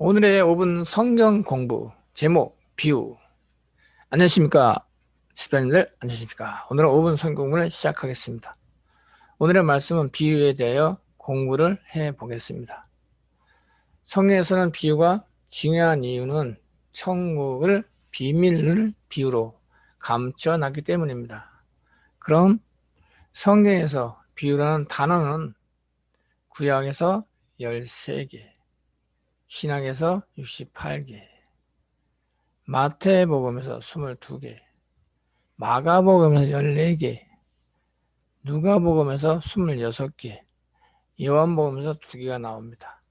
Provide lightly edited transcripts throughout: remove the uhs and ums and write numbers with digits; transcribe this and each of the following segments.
오늘의 5분 성경 공부 제목 비유. 안녕하십니까 집사님들, 안녕하십니까. 오늘은 5분 성경 공부를 시작하겠습니다. 오늘의 말씀은 비유에 대하여 공부를 해 보겠습니다. 성경에서는 비유가 중요한 이유는 천국을 비밀을 비유로 감춰놨기 때문입니다. 그럼 성경에서 비유라는 단어는 구약에서 13개, 신약에서 68개, 마태복음에서 22개, 마가복음에서 14개, 누가복음에서 26개, 요한복음에서 2개가 나옵니다.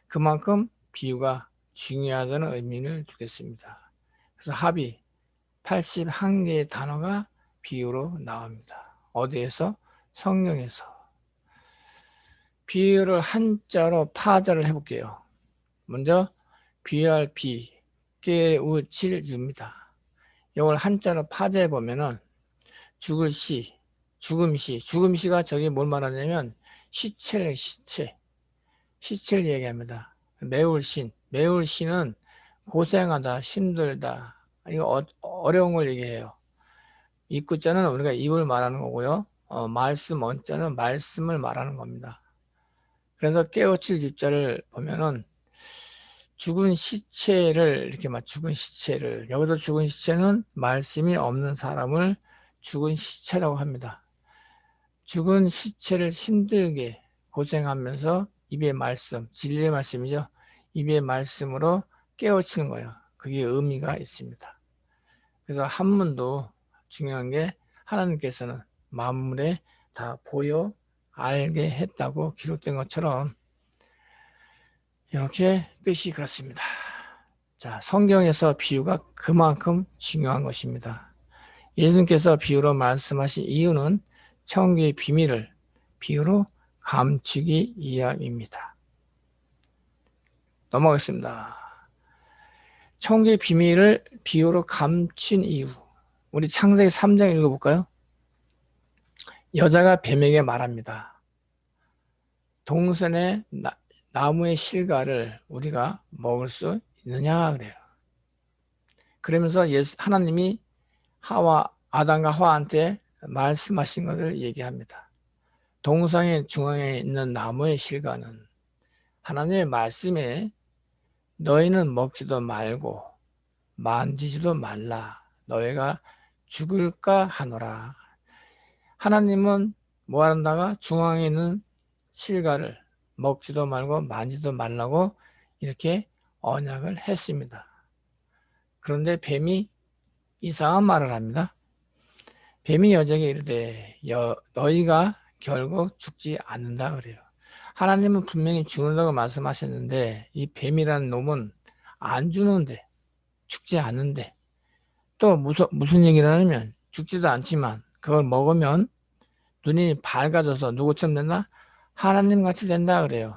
그만큼 비유가 중요하다는 의미를 두겠습니다. 그래서 합이 81개의 단어가 비유로 나옵니다. 어디에서? 성경에서. 비유를 한자로 파자를 해볼게요. 먼저 비유할 비, 깨우칠 유입니다. 이걸 한자로 파자해 보면은 죽을 시, 죽음시가 저기 뭘 말하냐면 시체를 시체를 얘기합니다. 매울 신은 고생하다, 힘들다, 이거 어려운 걸 얘기해요. 입구자는 우리가 입을 말하는 거고요. 말씀 언자는 말씀을 말하는 겁니다. 그래서 깨우칠 유자를 보면은 죽은 시체를 이렇게 죽은 시체를, 여기서 죽은 시체는 말씀이 없는 사람을 죽은 시체라고 합니다. 죽은 시체를 힘들게 고생하면서 입의 말씀, 진리의 말씀이죠. 입의 말씀으로 깨우치는 거예요. 그게 의미가 있습니다. 그래서 한문도 중요한 게 하나님께서는 만물에 다 보여 알게 했다고 기록된 것처럼 이렇게 뜻이 그렇습니다. 자, 성경에서 비유가 그만큼 중요한 것입니다. 예수님께서 비유로 말씀하신 이유는 천국의 비밀을 비유로 감추기 위함입니다. 넘어가겠습니다. 천국의 비밀을 비유로 감춘 이유. 우리 창세기 3장 읽어볼까요? 여자가 뱀에게 말합니다. 동산의 나무의 실과를 우리가 먹을 수 있느냐 그래요. 그러면서 하나님이 아담과 하와한테 말씀하신 것을 얘기합니다. 동상의 중앙에 있는 나무의 실과는 하나님의 말씀에 너희는 먹지도 말고 만지지도 말라. 너희가 죽을까 하노라. 하나님은 뭐 한다가 중앙에 있는 실과를 먹지도 말고 만지도 말라고 이렇게 언약을 했습니다. 그런데 뱀이 이상한 말을 합니다. 뱀이 여자에게 이르되 너희가 결국 죽지 않는다 그래요. 하나님은 분명히 죽는다고 말씀하셨는데 이 뱀이라는 놈은 안 죽는데, 죽지 않는데, 또 무슨 얘기를 하냐면 죽지도 않지만 그걸 먹으면 눈이 밝아져서 누구처럼 된다? 하나님 같이 된다 그래요.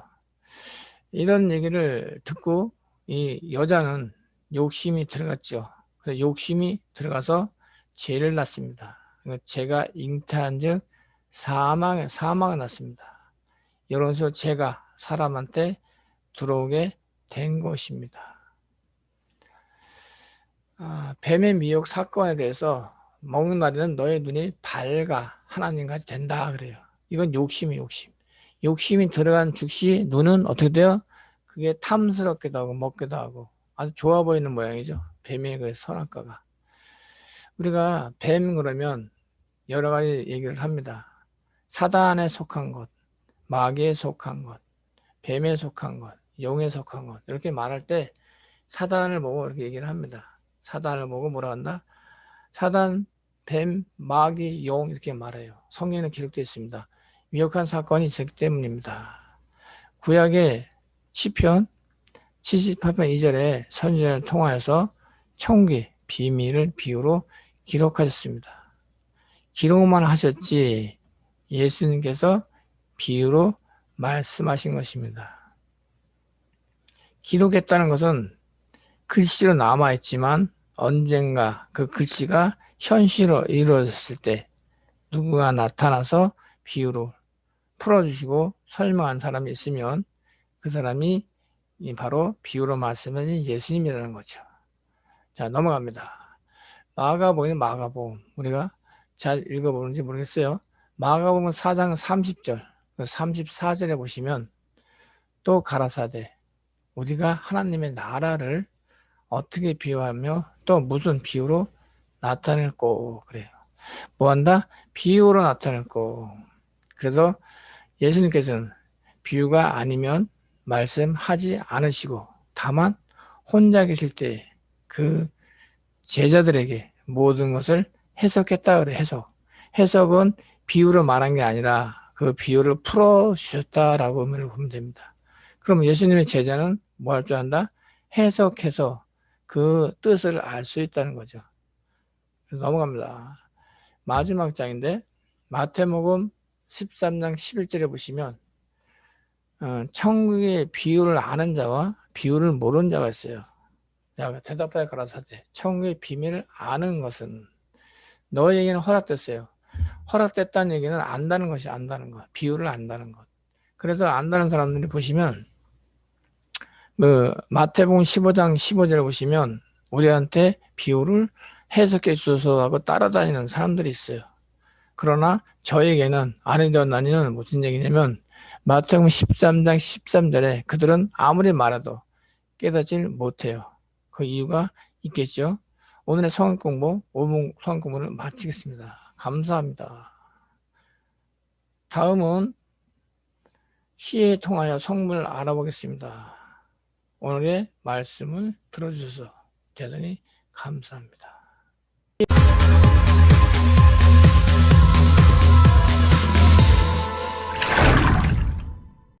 이런 얘기를 듣고 이 여자는 욕심이 들어갔죠. 그래서 욕심이 들어가서 죄를 낳습니다. 죄가 잉태한 즉 사망을 낳습니다. 이런 식으로 죄가 사람한테 들어오게 된 것입니다. 뱀의 미혹 사건에 대해서 먹는 날에는 너의 눈이 밝아 하나님같이 된다 그래요. 이건 욕심. 욕심이 들어간 즉시 눈은 어떻게 돼요? 그게 탐스럽기도 하고 먹기도 하고 아주 좋아 보이는 모양이죠. 뱀의 그 선악과가. 우리가 뱀 그러면 여러 가지 얘기를 합니다. 사단에 속한 것, 마귀에 속한 것, 뱀에 속한 것, 용에 속한 것 이렇게 말할 때 사단을 보고 이렇게 얘기를 합니다. 사단을 보고 뭐라 한다? 사단, 뱀, 마귀, 용 이렇게 말해요. 성경에는 기록되어 있습니다. 위협한 사건이 있었기 때문입니다. 구약의 시편 78편 2절에 선지자를 통하여서 천국의 비밀을 비유로 기록하셨습니다. 기록만 하셨지 예수님께서 비유로 말씀하신 것입니다. 기록했다는 것은 글씨로 남아있지만 언젠가 그 글씨가 현실로 이루어졌을 때 누구가 나타나서 비유로 풀어주시고 설명한 사람이 있으면 그 사람이 이 바로 비유로 말씀하신 예수님이라는 거죠. 자, 넘어갑니다. 마가복음은 마가복음. 우리가 잘 읽어보는지 모르겠어요. 마가복음 4장 30절, 34절에 보시면 또 가라사대 우리가 하나님의 나라를 어떻게 비유하며 또 무슨 비유로 나타낼꼬 그래요. 뭐한다? 비유로 나타낼꼬. 그래서 예수님께서는 비유가 아니면 말씀하지 않으시고 다만 혼자 계실 때 그 제자들에게 모든 것을 해석했다 그래. 해석은 비유로 말한 게 아니라 그 비유를 풀어 주셨다라고 의미를 보면 됩니다. 그럼 예수님의 제자는 뭐 할 줄 안다? 해석해서 그 뜻을 알 수 있다는 거죠. 그래서 넘어갑니다. 마지막 장인데 마태복음 13장 11절에 보시면 천국의 비유를 아는 자와 비유를 모르는 자가 있어요. 야, 대답하여 가라사대 천국의 비밀을 아는 것은 너에게는 허락됐어요. 허락됐다는 얘기는 안다는 것이 안다는 것, 비유를 안다는 것. 그래서 안다는 사람들이 보시면 마태복음 15장 15절에 보시면 우리한테 비유를 해석해 주셔서 하고 따라다니는 사람들이 있어요. 그러나 저에게는 아니되었나니는 무슨 얘기냐면 마태복음 13장 13절에 그들은 아무리 말해도 깨닫질 못해요. 그 이유가 있겠죠. 오늘의 성경 공부, 5분 성경 공부를 마치겠습니다. 감사합니다. 다음은 시에 통하여 성문을 알아보겠습니다. 오늘의 말씀을 들어주셔서 대단히 감사합니다.